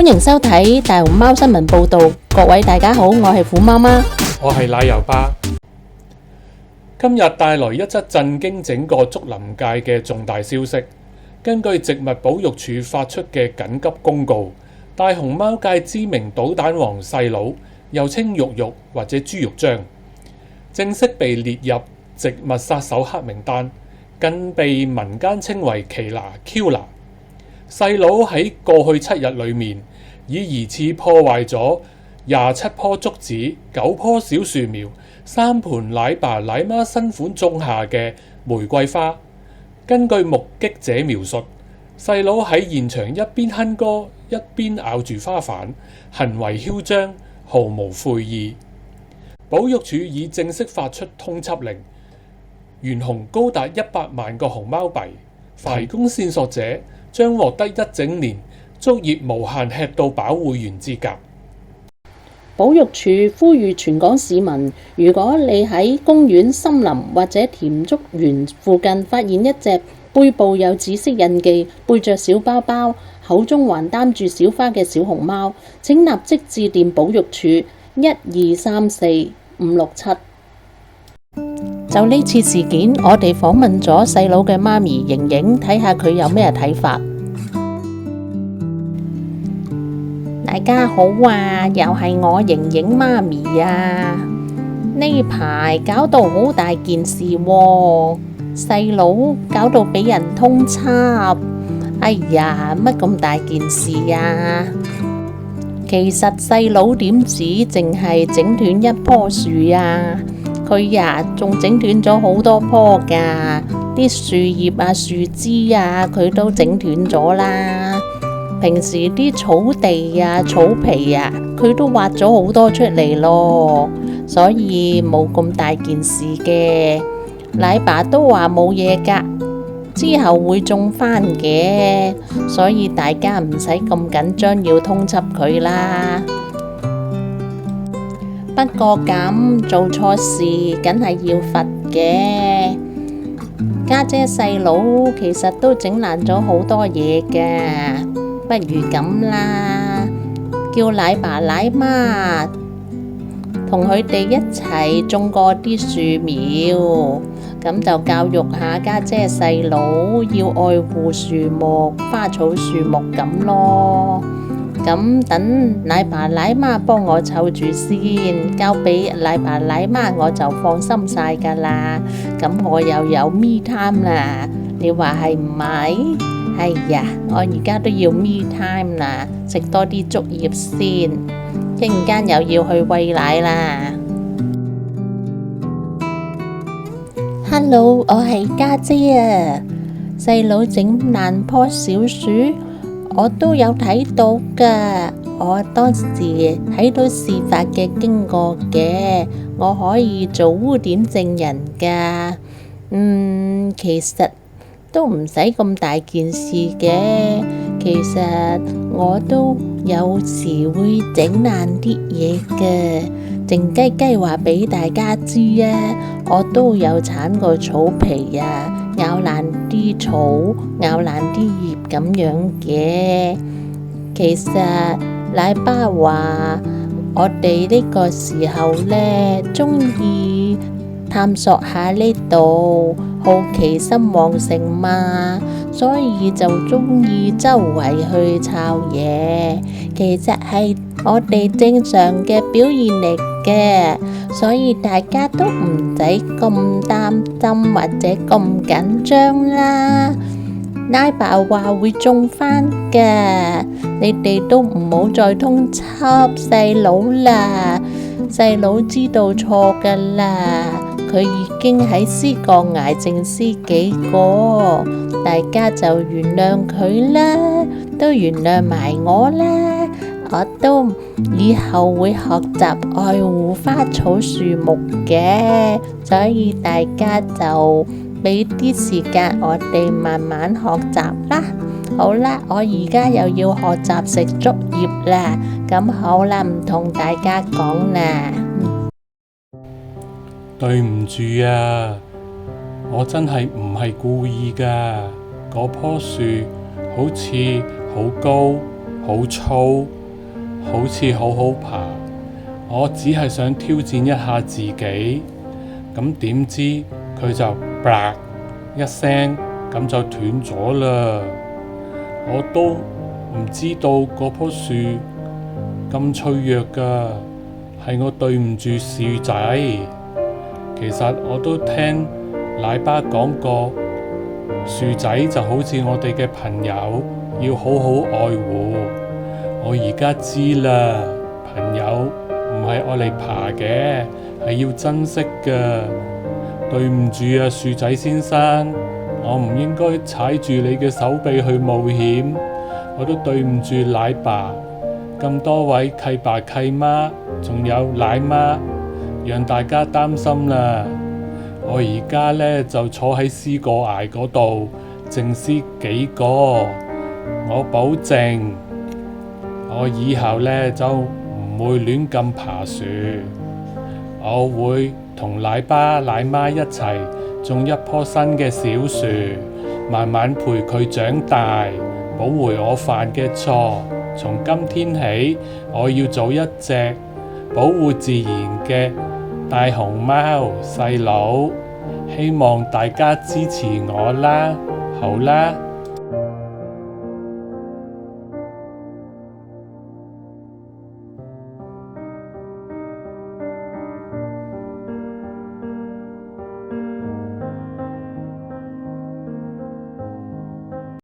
歡迎收睇大熊貓新聞報道。各位大家好，我係虎媽媽，我係奶油巴。今日帶來一則震驚整個竹林界嘅重大消息。根據植物保育署發出嘅緊急公告，大熊貓界知名搗蛋王細佬，又稱肉肉或者豬肉張，正式被列入植物殺手黑名單，更被民間稱為奇拿 Killer。細佬喺過去7日裏面，已疑似破壞咗27棵竹子、9棵小樹苗、3盆奶爸奶媽新款種下嘅玫瑰花。根據目擊者描述，細佬喺現場一邊哼歌，一邊咬住花瓣，行為囂張，毫無悔意。保育署已正式發出通緝令，懸紅高達100萬個熊貓幣，提供線索者將獲得1整年竹葉無限吃到飽會員資格。保育署呼籲全港市民，如果你喺公園、森林或者甜竹園附近發現一隻背部有紫色印記、背着小包包、口中還擔住小花嘅小熊貓，請立即致電保育署1234567。就呢次事件，我哋訪問咗細佬嘅媽咪瑩瑩，睇下佢有咩睇法。大家好啊，又係我瑩瑩媽咪啊！呢排搞到好大件事喎，細佬搞到俾人通緝。哎呀，乜咁大件事啊？其實細佬點止淨係整斷一棵樹啊，佢呀仲整斷咗好多棵㗎，啲樹葉啊、樹枝啊，佢都整斷咗啦。平時啲草地啊、草皮啊，佢都挖咗好多出嚟咯，所以冇咁大件事嘅。奶爸都話冇嘢㗎，之後會種返嘅，所以大家唔使咁緊張要通緝佢啦。不過咁做錯事，梗係要罰嘅。家姐細佬其實都整爛咗好多嘢㗎。不如咁啦，叫奶爸奶媽同佢哋一齊種過啲樹苗，咁就教育下家姐細佬要愛護樹木、花草樹木咁咯。咁等奶爸奶媽幫我湊住先，交俾奶爸奶媽我就放心晒噶啦。咁我又有 me time 啦，你話係唔係？哎呀，我而家都要 me time 啦，食多啲竹葉先，一陣間又要去餵奶啦。Hello， 我係家姐啊，細佬整爛棵小樹，我都有睇到㗎，我當時睇到事發嘅經過嘅，我可以做污點證人㗎。其實都唔使咁大件事嘅，其實我都有時會整爛啲嘢嘅，靜雞雞話俾大家知啊！我都有鏟過草皮啊，咬爛啲草，咬爛啲葉咁樣嘅。其實奶爸話我哋呢個時候呢，鍾意探索下呢度，好奇心旺盛嘛，所以就鍾意周圍去抄嘢。其實係我哋正常嘅表現嚟嘅，所以大家都唔使咁擔心或者咁緊張啦。奶爸話會種返㗎，你哋都唔好再通緝細佬啦。細佬知道錯㗎啦，佢已經喺思過崖靜思己過，大家就原諒佢啦，都原諒埋我啦。我都以後會學習愛護花草樹木嘅，所以大家就俾啲時間我哋慢慢學習啦。好啦，我而家又要學習食竹葉啦，咁好啦，唔同大家講啦。對唔住啊，我真係唔係故意㗎。嗰棵樹好似好高，好粗，好似好好爬。我只係想挑戰一下自己，咁點知佢就啪一聲咁就斷咗啦。我都唔知道嗰棵樹咁脆弱㗎，係我對唔住樹仔。其實我都聽奶爸講過，樹仔就好似我哋嘅朋友，要好好愛護。我而家知啦，朋友唔係愛嚟爬嘅，係要珍惜㗎。對唔住啊，樹仔先生，我唔應該踩住你嘅手臂去冒險。我都對唔住奶爸，咁多位契爸契媽，仲有奶媽，讓大家擔心啦。我而家呢，就坐喺思過崖嗰度靜思幾個，我保證我以後呢，就唔會亂咁爬樹，我會同奶爸奶媽一齊種一棵新嘅小樹，慢慢陪佢長大，補回我犯嘅錯。從今天起，我要做一隻保護自然嘅大熊貓細佬，希望大家支持我啦，好啦。